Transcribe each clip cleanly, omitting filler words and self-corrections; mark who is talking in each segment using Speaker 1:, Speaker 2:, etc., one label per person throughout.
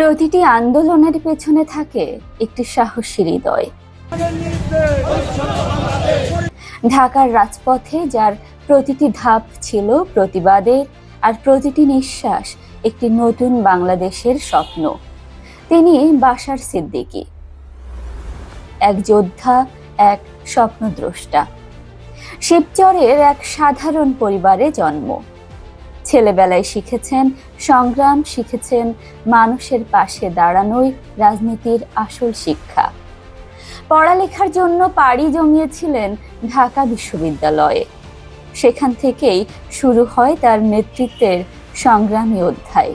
Speaker 1: প্রতিটি আন্দোলনের পেছনে থাকে একটি সাহসী হৃদয়। ঢাকার রাজপথে যার প্রতিটি ধাপ ছিল প্রতিবাদের, আর প্রতিটি নিঃশ্বাস একটি নতুন বাংলাদেশের স্বপ্ন। তিনি বাশার সিদ্দিকী, এক যোদ্ধা, এক স্বপ্নদ্রষ্টা। শিবচরের এক সাধারণ পরিবারে জন্ম। ছেলেবেলায় শিখেছেন সংগ্রাম, শিখেছেন মানুষের পাশে দাঁড়ানোই রাজনীতির আসল শিক্ষা। পড়ালেখার জন্য পাড়ি জমিয়েছিলেন ঢাকা বিশ্ববিদ্যালয়ে। সেখান থেকেই শুরু হয় তার নেতৃত্বের সংগ্রামী অধ্যায়।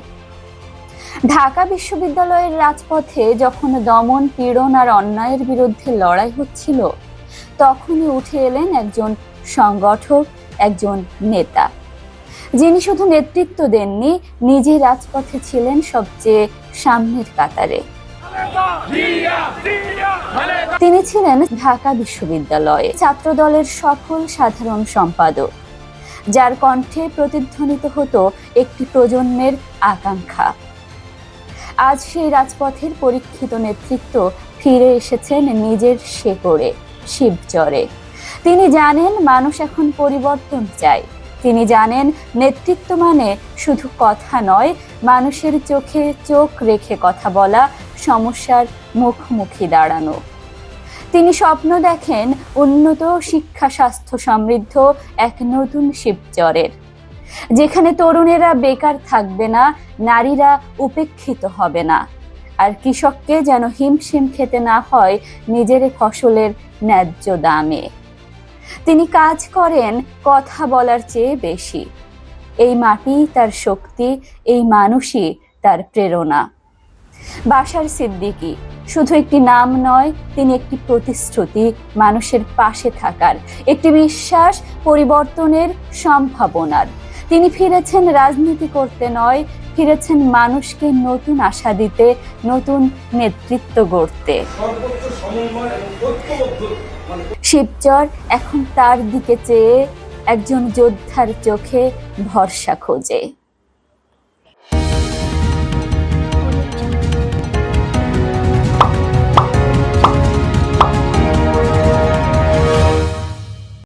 Speaker 1: ঢাকা বিশ্ববিদ্যালয়ের রাজপথে যখন দমন, পীড়ন আর অন্যায়ের বিরুদ্ধে লড়াই হচ্ছিল, তখনই উঠে এলেন একজন সংগঠক, একজন নেতা, যিনি শুধু নেতৃত্ব দেননি, নিজে রাজপথে ছিলেন সবচেয়ে সামনের কাতারে। তিনি ছিলেন ঢাকা বিশ্ববিদ্যালয়ে ছাত্রদলের সফল সাধারণ সম্পাদক, যার কণ্ঠে প্রতিধ্বনিত হতো একটি প্রজন্মের আকাঙ্ক্ষা। আজ সেই রাজপথের পরীক্ষিত নেতৃত্ব ফিরে এসেছেন নিজের শেকড়ে, শিবচরে। তিনি জানেন মানুষ এখন পরিবর্তন চায়। তিনি জানেন নেতৃত্ব মানে শুধু কথা নয়, মানুষের চোখে চোখ রেখে কথা বলা, সমস্যার মুখোমুখি দাঁড়ানো। তিনি স্বপ্ন দেখেন উন্নত শিক্ষা, স্বাস্থ্য সমৃদ্ধ এক নতুন শিবচরের, যেখানে তরুণেরা বেকার থাকবে না, নারীরা উপেক্ষিত হবে না, আর কৃষককে যেন হিমশিম খেতে না হয় নিজের ফসলের ন্যায্য দামে। তিনি কাজ করেন কথা বলার চেয়ে বেশি। এই মাটি তার শক্তি, এই মানুষই তার প্রেরণা। বাশার সিদ্দিকী শুধু একটি নাম নয়, তিনি একটি প্রতিশ্রুতি, মানুষের পাশে থাকার, একটি বিশ্বাস, পরিবর্তনের সম্ভাবনার। তিনি ফিরেছেন রাজনীতি করতে নয়, ফিরেছেন মানুষকে নতুন আশা দিতে, নতুন নেতৃত্ব গড়তে। শিবচর এখন তার দিকে চেয়ে একজন যোদ্ধার চোখে ভরসা খোঁজে।